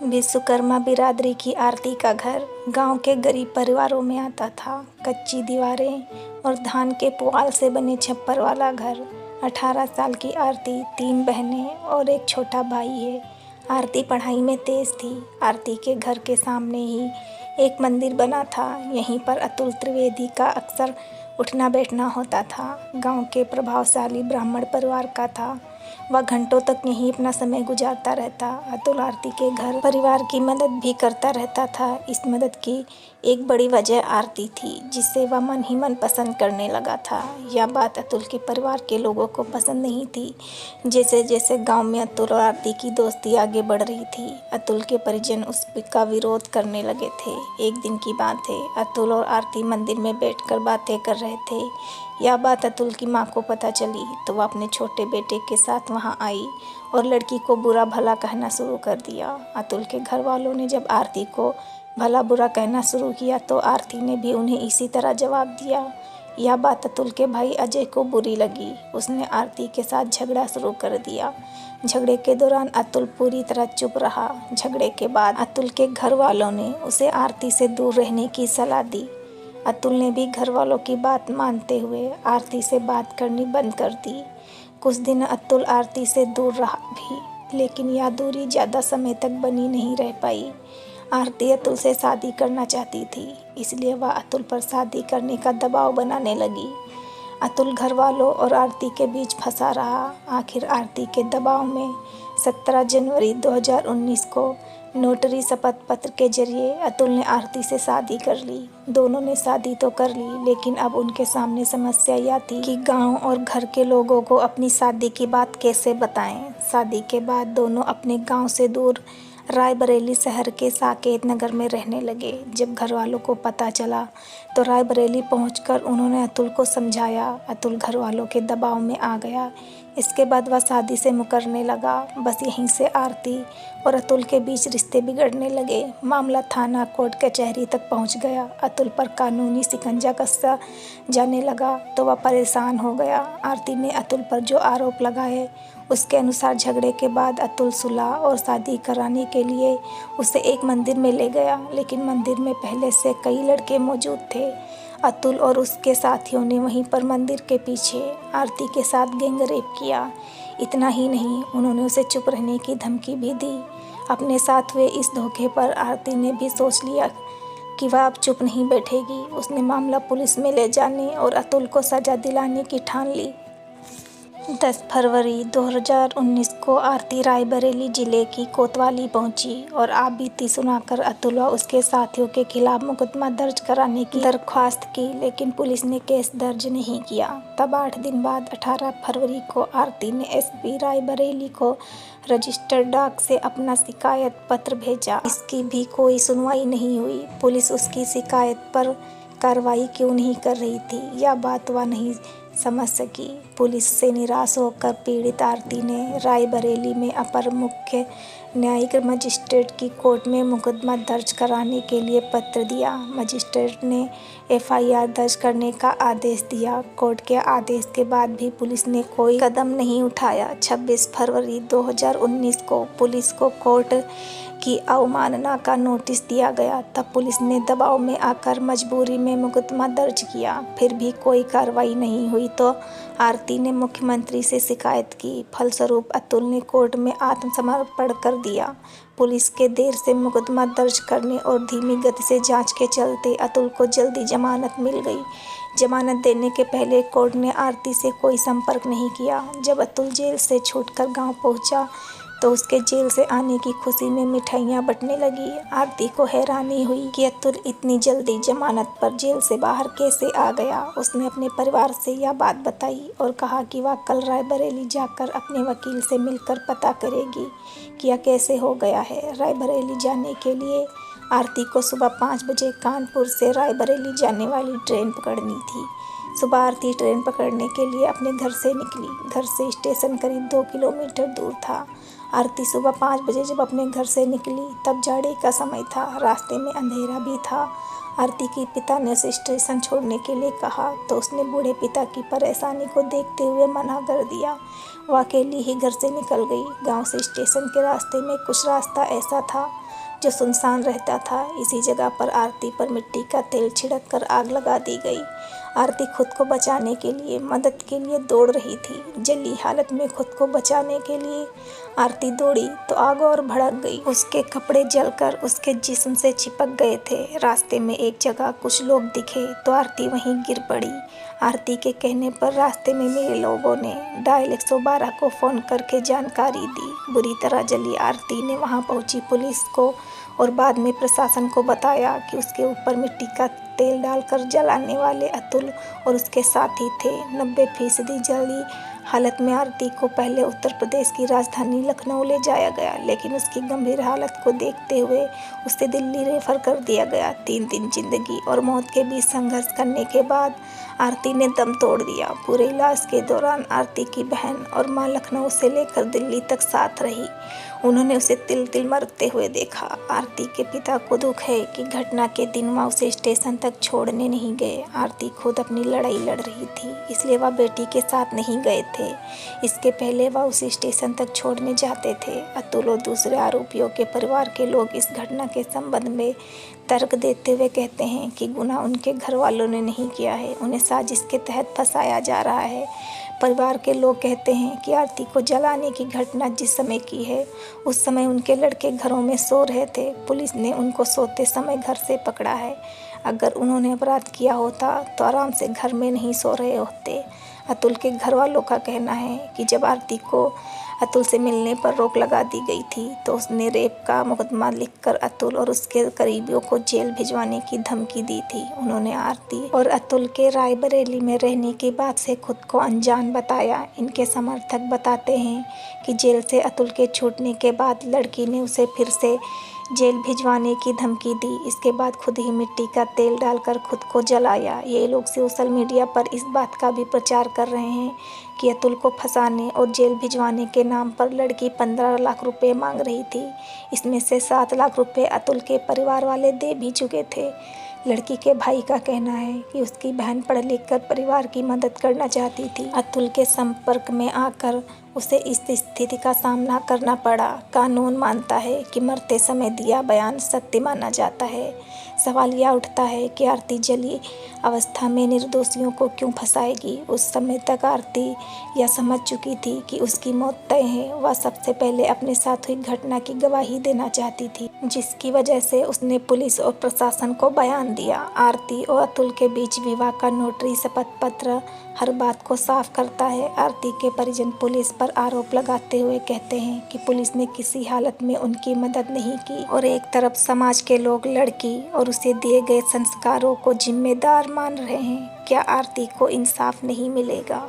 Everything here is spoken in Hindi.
विश्वकर्मा बिरादरी की आरती का घर गांव के गरीब परिवारों में आता था। कच्ची दीवारें और धान के पुआल से बने छप्पर वाला घर। 18 साल की आरती, 3 बहनें और एक छोटा भाई है। आरती पढ़ाई में तेज थी। आरती के घर के सामने ही एक मंदिर बना था। यहीं पर अतुल त्रिवेदी का अक्सर उठना बैठना होता था। गांव के प्रभावशाली ब्राह्मण परिवार का था। वह घंटों तक यहीं अपना समय गुजारता रहता। अतुल आरती के घर परिवार की मदद भी करता रहता था। इस मदद की एक बड़ी वजह आरती थी, जिससे वह मन ही मन पसंद करने लगा था। यह बात अतुल के परिवार के लोगों को पसंद नहीं थी। जैसे जैसे गांव में अतुल और आरती की दोस्ती आगे बढ़ रही थी, अतुल के परिजन उसका विरोध करने लगे थे। एक दिन की बात है, अतुल और आरती मंदिर में बैठकर बातें कर रहे थे। यह बात अतुल की माँ को पता चली तो वह अपने छोटे बेटे के साथ वहाँ आई और लड़की को बुरा भला कहना शुरू कर दिया। अतुल के घर वालों ने जब आरती को भला बुरा कहना शुरू किया तो आरती ने भी उन्हें इसी तरह जवाब दिया। यह बात अतुल के भाई अजय को बुरी लगी। उसने आरती के साथ झगड़ा शुरू कर दिया। झगड़े के दौरान अतुल पूरी तरह चुप रहा। झगड़े के बाद अतुल के घर वालों ने उसे आरती से दूर रहने की सलाह दी। अतुल ने भी घर वालों की बात मानते हुए आरती से बात करनी बंद कर दी। कुछ दिन अतुल आरती से दूर रहा भी, लेकिन यह दूरी ज़्यादा समय तक बनी नहीं रह पाई। आरती अतुल से शादी करना चाहती थी, इसलिए वह अतुल पर शादी करने का दबाव बनाने लगी। अतुल घर वालों और आरती के बीच फंसा रहा। आखिर आरती के दबाव में 17 जनवरी 2019 को नोटरी शपथ पत्र के जरिए अतुल ने आरती से शादी कर ली। दोनों ने शादी तो कर ली, लेकिन अब उनके सामने समस्या यह थी कि गांव और घर के लोगों को अपनी शादी की बात कैसे बताएं। शादी के बाद दोनों अपने गांव से दूर रायबरेली शहर के साकेत नगर में रहने लगे। जब घर वालों को पता चला तो रायबरेली पहुंचकर उन्होंने अतुल को समझाया। अतुल घर वालों के दबाव में आ गया। इसके बाद वह शादी से मुकरने लगा। बस यहीं से आरती और अतुल के बीच रिश्ते बिगड़ने लगे। मामला थाना कोर्ट कचहरी तक पहुंच गया। अतुल पर कानूनी शिकंजा कसा जाने लगा तो वह परेशान हो गया। आरती ने अतुल पर जो आरोप लगाए उसके अनुसार झगड़े के बाद अतुल सुलह और शादी कराने के लिए उसे एक मंदिर में ले गया, लेकिन मंदिर में पहले से कई लड़के मौजूद थे। अतुल और उसके साथियों ने वहीं पर मंदिर के पीछे आरती के साथ गैंगरेप किया। इतना ही नहीं, उन्होंने उसे चुप रहने की धमकी भी दी। अपने साथ हुए इस धोखे पर आरती ने भी सोच लिया कि वह अब चुप नहीं बैठेगी। उसने मामला पुलिस में ले जाने और अतुल को सजा दिलाने की ठान ली। 10 फरवरी 2019 को आरती रायबरेली जिले की कोतवाली पहुंची और आप बीती सुनाकर अतुल व उसके साथियों के खिलाफ मुकदमा दर्ज कराने की दरख्वास्त की, लेकिन पुलिस ने केस दर्ज नहीं किया। तब 8 दिन बाद 18 फरवरी को आरती ने एसपी रायबरेली को रजिस्टर्ड डाक से अपना शिकायत पत्र भेजा। इसकी भी कोई सुनवाई नहीं हुई। पुलिस उसकी शिकायत पर कार्रवाई क्यों नहीं कर रही थी, यह बात वह नहीं समझ सकी। पुलिस से निराश होकर पीड़ित आरती ने रायबरेली में अपर मुख्य न्यायिक मजिस्ट्रेट की कोर्ट में मुकदमा दर्ज कराने के लिए पत्र दिया। मजिस्ट्रेट ने एफआईआर दर्ज करने का आदेश दिया। कोर्ट के आदेश के बाद भी पुलिस ने कोई कदम नहीं उठाया। 26 फरवरी 2019 को पुलिस को कोर्ट की अवमानना का नोटिस दिया गया। तब पुलिस ने दबाव में आकर मजबूरी में मुकदमा दर्ज किया। फिर भी कोई कार्रवाई नहीं हुई तो आरती ने मुख्यमंत्री से शिकायत की। फलस्वरूप अतुल ने कोर्ट में आत्मसमर्पण कर दिया। पुलिस के देर से मुकदमा दर्ज करने और धीमी गति से जांच के चलते अतुल को जल्दी जमानत मिल गई। जमानत देने के पहले कोर्ट ने आरती से कोई संपर्क नहीं किया। जब अतुल जेल से छूटकर गांव पहुंचा तो उसके जेल से आने की खुशी में मिठाइयाँ बंटने लगी। आरती को हैरानी हुई कि अतुल इतनी जल्दी जमानत पर जेल से बाहर कैसे आ गया। उसने अपने परिवार से यह बात बताई और कहा कि वह कल रायबरेली जाकर अपने वकील से मिलकर पता करेगी कि यह कैसे हो गया है। रायबरेली जाने के लिए आरती को सुबह 5 बजे कानपुर से रायबरेली जाने वाली ट्रेन पकड़नी थी। सुबह आरती ट्रेन पकड़ने के लिए अपने घर से निकली। घर से स्टेशन करीब 2 किलोमीटर दूर था। आरती सुबह 5 बजे जब अपने घर से निकली तब जाड़े का समय था। रास्ते में अंधेरा भी था। आरती के पिता ने उसे स्टेशन छोड़ने के लिए कहा तो उसने बूढ़े पिता की परेशानी को देखते हुए मना कर दिया। वह अकेली ही घर से निकल गई। गांव से स्टेशन के रास्ते में कुछ रास्ता ऐसा था जो सुनसान रहता था। इसी जगह पर आरती पर मिट्टी का तेल छिड़क कर आग लगा दी गई। आरती खुद को बचाने के लिए, मदद के लिए दौड़ रही थी। जली हालत में खुद को बचाने के लिए आरती दौड़ी तो आग और भड़क गई। उसके कपड़े जलकर उसके जिस्म से चिपक गए थे। रास्ते में एक जगह कुछ लोग दिखे तो आरती वहीं गिर पड़ी। आरती के कहने पर रास्ते में मिले लोगों ने डायल 112 को फ़ोन करके जानकारी दी। बुरी तरह जली आरती ने वहां पहुंची पुलिस को और बाद में प्रशासन को बताया कि उसके ऊपर मिट्टी का तेल डालकर जलाने वाले अतुल और उसके साथी थे। 90% जली हालत में आरती को पहले उत्तर प्रदेश की राजधानी लखनऊ ले जाया गया, लेकिन उसकी गंभीर हालत को देखते हुए उसे दिल्ली रेफर कर दिया गया। 3 दिन जिंदगी और मौत के बीच संघर्ष करने के बाद आरती ने दम तोड़ दिया। पूरे इलाज के दौरान आरती की बहन और मां लखनऊ से लेकर दिल्ली तक साथ रही। उन्होंने उसे तिल तिल मरते हुए देखा। आरती के पिता को दुख है कि घटना के दिन वह उसे स्टेशन तक छोड़ने नहीं गए। आरती खुद अपनी लड़ाई लड़ रही थी, इसलिए वह बेटी के साथ नहीं गए थे। इसके पहले वह उसे स्टेशन तक छोड़ने जाते थे। अतुल और दूसरे आरोपियों के परिवार के लोग इस घटना के संबंध में तर्क देते हुए कहते हैं कि गुनाह उनके घर वालों ने नहीं किया है, उन्हें साजिश के तहत फंसाया जा रहा है। परिवार के लोग कहते हैं कि आरती को जलाने की घटना जिस समय की है उस समय उनके लड़के घरों में सो रहे थे। पुलिस ने उनको सोते समय घर से पकड़ा है। अगर उन्होंने अपराध किया होता तो आराम से घर में नहीं सो रहे होते। अतुल के घर वालों का कहना है कि जब आरती को अतुल से मिलने पर रोक लगा दी गई थी तो उसने रेप का मुकदमा लिखकर अतुल और उसके करीबियों को जेल भिजवाने की धमकी दी थी। उन्होंने आरती और अतुल के रायबरेली में रहने की बात से खुद को अनजान बताया। इनके समर्थक बताते हैं कि जेल से अतुल के छूटने के बाद लड़की ने उसे फिर से जेल भिजवाने की धमकी दी। इसके बाद खुद ही मिट्टी का तेल डालकर खुद को जलाया। ये लोग सोशल मीडिया पर इस बात का भी प्रचार कर रहे हैं कि अतुल को फंसाने और जेल भिजवाने के नाम पर लड़की 15 लाख रुपए मांग रही थी। इसमें से 7 लाख रुपए अतुल के परिवार वाले दे भी चुके थे। लड़की के भाई का कहना है कि उसकी बहन पढ़ लिख कर परिवार की मदद करना चाहती थी। अतुल के संपर्क में आकर उसे इस स्थिति का सामना करना पड़ा। कानून मानता है कि मरते समय दिया बयान सत्य माना जाता है। सवाल यह उठता है कि आरती जली अवस्था में निर्दोषियों को क्यों फंसाएगी। उस समय तक आरती यह समझ चुकी थी कि उसकी मौत तय है। वह सबसे पहले अपने साथ हुई घटना की गवाही देना चाहती थी, जिसकी वजह से उसने पुलिस और प्रशासन को बयान दिया। आरती और अतुल के बीच विवाह का नोटरी शपथ पत्र हर बात को साफ करता है। आरती के परिजन पुलिस पर आरोप लगाते हुए कहते हैं कि पुलिस ने किसी हालत में उनकी मदद नहीं की और एक तरफ समाज के लोग लड़की और उसे दिए गए संस्कारों को जिम्मेदार मान रहे हैं। क्या आरती को इंसाफ नहीं मिलेगा?